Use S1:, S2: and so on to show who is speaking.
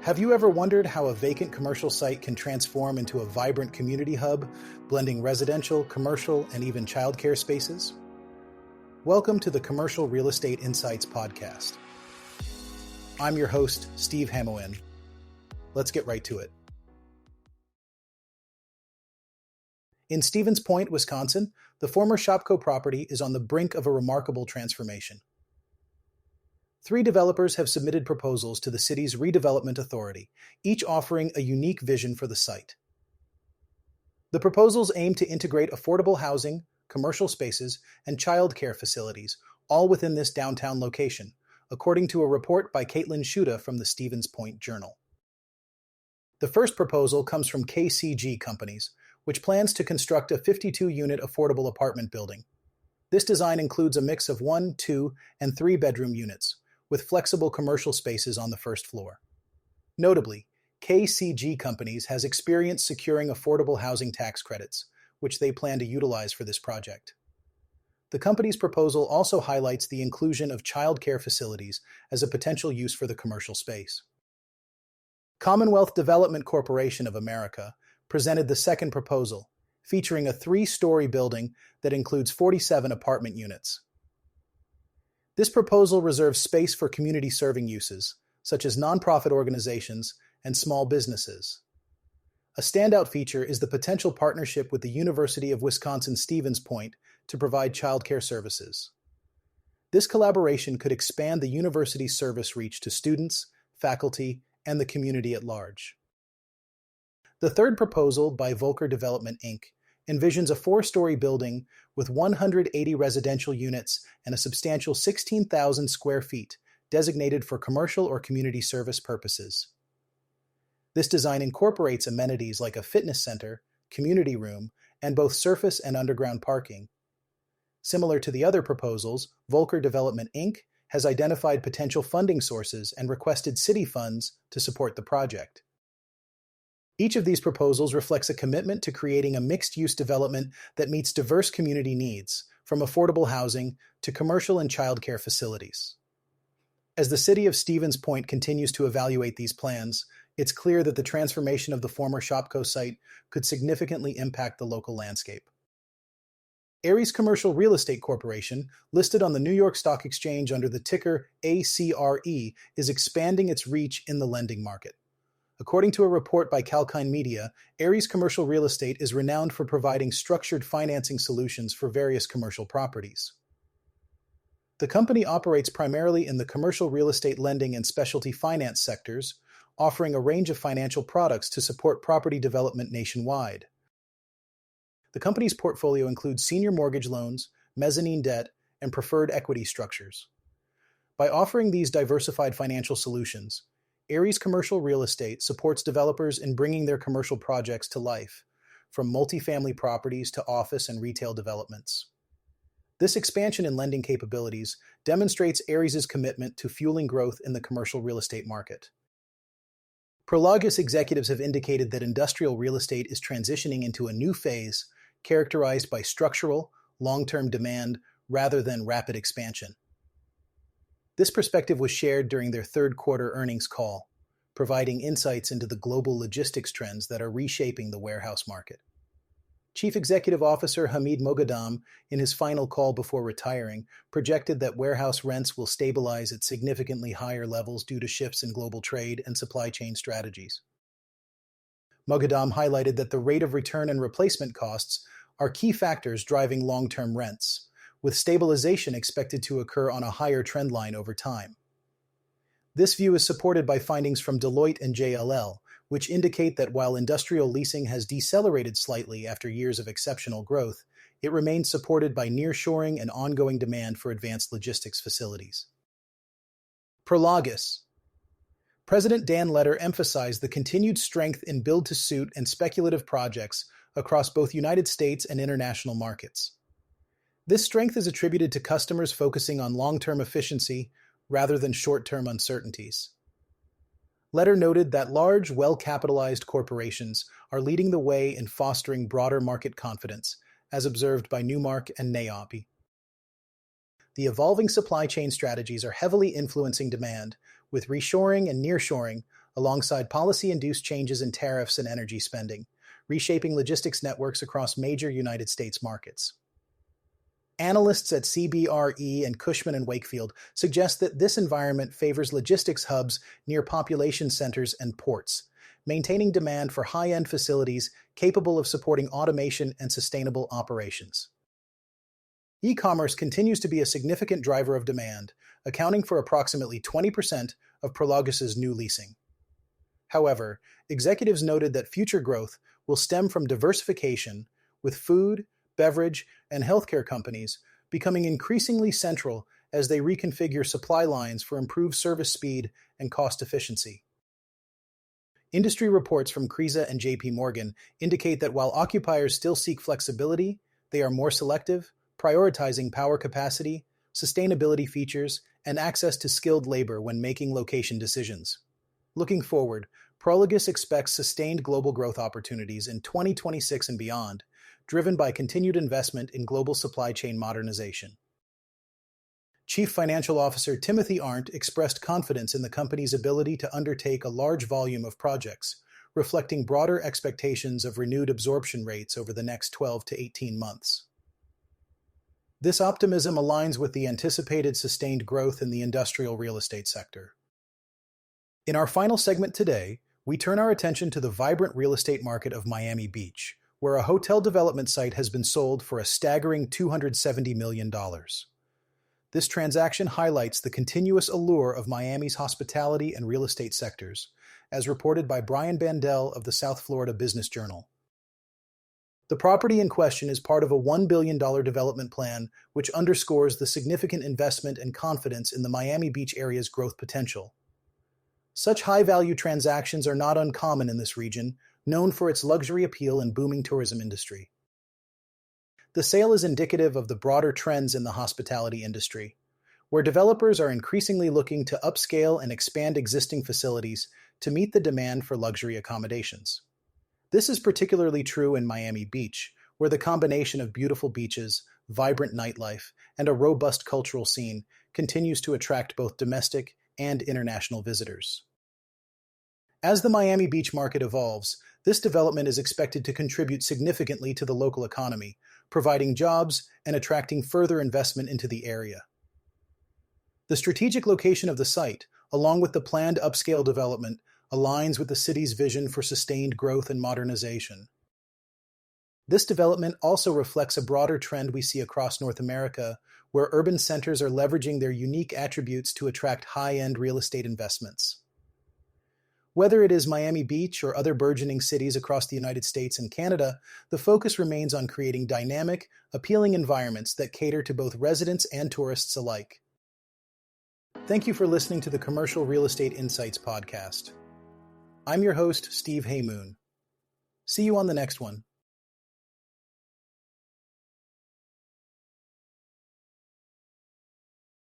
S1: Have you ever wondered how a vacant commercial site can transform into a vibrant community hub, blending residential, commercial, and even childcare spaces? Welcome to the Commercial Real Estate Insights podcast. I'm your host, Steve Hamoen. Let's get right to it. In Stevens Point, Wisconsin, the former Shopko property is on the brink of a remarkable transformation. 3 developers have submitted proposals to the city's Redevelopment Authority, each offering a unique vision for the site. The proposals aim to integrate affordable housing, commercial spaces, and childcare facilities, all within this downtown location, according to a report by Caitlin Schuda from the Stevens Point Journal. The first proposal comes from KCG Companies, which plans to construct a 52-unit affordable apartment building. This design includes a mix of 1, 2, and 3-bedroom units, with flexible commercial spaces on the first floor. Notably, KCG Companies has experience securing affordable housing tax credits, which they plan to utilize for this project. The company's proposal also highlights the inclusion of childcare facilities as a potential use for the commercial space. Commonwealth Development Corporation of America presented the second proposal, featuring a 3-story building that includes 47 apartment units. This proposal reserves space for community-serving uses, such as nonprofit organizations and small businesses. A standout feature is the potential partnership with the University of Wisconsin-Stevens Point to provide childcare services. This collaboration could expand the university's service reach to students, faculty, and the community at large. The third proposal, by Volker Development, Inc., envisions a 4-story building with 180 residential units and a substantial 16,000 square feet, designated for commercial or community service purposes. This design incorporates amenities like a fitness center, community room, and both surface and underground parking. Similar to the other proposals, Volker Development, Inc. has identified potential funding sources and requested city funds to support the project. Each of these proposals reflects a commitment to creating a mixed-use development that meets diverse community needs, from affordable housing to commercial and childcare facilities. As the city of Stevens Point continues to evaluate these plans, it's clear that the transformation of the former Shopko site could significantly impact the local landscape. Ares Commercial Real Estate Corporation, listed on the New York Stock Exchange under the ticker ACRE, is expanding its reach in the lending market. According to a report by Calkine Media, Ares Commercial Real Estate is renowned for providing structured financing solutions for various commercial properties. The company operates primarily in the commercial real estate lending and specialty finance sectors, offering a range of financial products to support property development nationwide. The company's portfolio includes senior mortgage loans, mezzanine debt, and preferred equity structures. By offering these diversified financial solutions, Ares Commercial Real Estate supports developers in bringing their commercial projects to life, from multifamily properties to office and retail developments. This expansion in lending capabilities demonstrates Ares' commitment to fueling growth in the commercial real estate market. Prologis executives have indicated that industrial real estate is transitioning into a new phase characterized by structural, long-term demand rather than rapid expansion. This perspective was shared during their third-quarter earnings call, providing insights into the global logistics trends that are reshaping the warehouse market. Chief Executive Officer Hamid Moghadam, in his final call before retiring, projected that warehouse rents will stabilize at significantly higher levels due to shifts in global trade and supply chain strategies. Moghadam highlighted that the rate of return and replacement costs are key factors driving long-term rents, with stabilization expected to occur on a higher trend line over time. This view is supported by findings from Deloitte and JLL, which indicate that while industrial leasing has decelerated slightly after years of exceptional growth, it remains supported by nearshoring and ongoing demand for advanced logistics facilities. Prologis. President Dan Leder emphasized the continued strength in build-to-suit and speculative projects across both United States and international markets. This strength is attributed to customers focusing on long-term efficiency rather than short-term uncertainties. Leder noted that large, well-capitalized corporations are leading the way in fostering broader market confidence, as observed by Newmark and NAIOP. The evolving supply chain strategies are heavily influencing demand, with reshoring and nearshoring, alongside policy-induced changes in tariffs and energy spending, reshaping logistics networks across major United States markets. Analysts at CBRE and Cushman & Wakefield suggest that this environment favors logistics hubs near population centers and ports, maintaining demand for high-end facilities capable of supporting automation and sustainable operations. E-commerce continues to be a significant driver of demand, accounting for approximately 20% of Prologis's new leasing. However, executives noted that future growth will stem from diversification, with food, beverage, and healthcare companies becoming increasingly central as they reconfigure supply lines for improved service speed and cost efficiency. Industry reports from CRESA and JP Morgan indicate that while occupiers still seek flexibility, they are more selective, prioritizing power capacity, sustainability features, and access to skilled labor when making location decisions. Looking forward, Prologis expects sustained global growth opportunities in 2026 and beyond, driven by continued investment in global supply chain modernization. Chief Financial Officer Timothy Arndt expressed confidence in the company's ability to undertake a large volume of projects, reflecting broader expectations of renewed absorption rates over the next 12 to 18 months. This optimism aligns with the anticipated sustained growth in the industrial real estate sector. In our final segment today, we turn our attention to the vibrant real estate market of Miami Beach, where a hotel development site has been sold for a staggering $270 million. This transaction highlights the continuous allure of Miami's hospitality and real estate sectors, as reported by Brian Bandel of the South Florida Business Journal. The property in question is part of a $1 billion development plan, which underscores the significant investment and confidence in the Miami Beach area's growth potential. Such high-value transactions are not uncommon in this region, known for its luxury appeal and booming tourism industry. The sale is indicative of the broader trends in the hospitality industry, where developers are increasingly looking to upscale and expand existing facilities to meet the demand for luxury accommodations. This is particularly true in Miami Beach, where the combination of beautiful beaches, vibrant nightlife, and a robust cultural scene continues to attract both domestic and international visitors. As the Miami Beach market evolves, this development is expected to contribute significantly to the local economy, providing jobs and attracting further investment into the area. The strategic location of the site, along with the planned upscale development, aligns with the city's vision for sustained growth and modernization. This development also reflects a broader trend we see across North America, where urban centers are leveraging their unique attributes to attract high-end real estate investments. Whether it is Miami Beach or other burgeoning cities across the United States and Canada, the focus remains on creating dynamic, appealing environments that cater to both residents and tourists alike. Thank you for listening to the Commercial Real Estate Insights podcast. I'm your host, Steve Hamoen. See you on the next one.